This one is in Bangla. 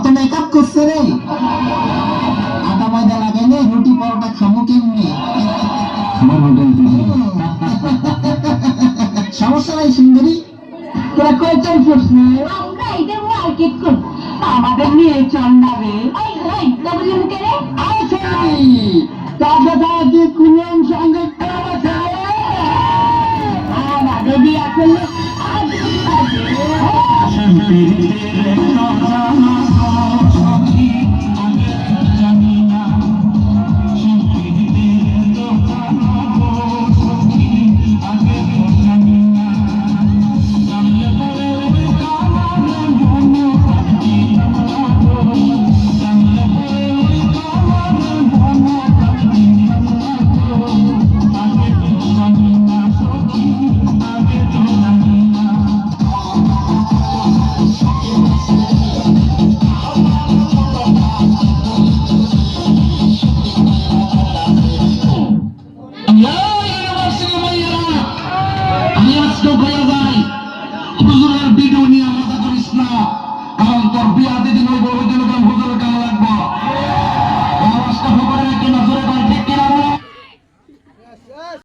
কত মেকআপ করছে রে, আটা ময়দা লাগাইলে রুটি পরোটা খামো কেমনি? আমার হোটেল থেকে সমস্যা নাই সুন্দরী, তোরা কয়টাই প্রশ্ন? আমরা এদের মার্কেট করব, আমাদের নিয়ে চল না রে। ওই ওই ডব্লিউ কে রে আছে কাজটা কি কুলন সঙ্গে আছে? আমাদের বিয়া করলে আগে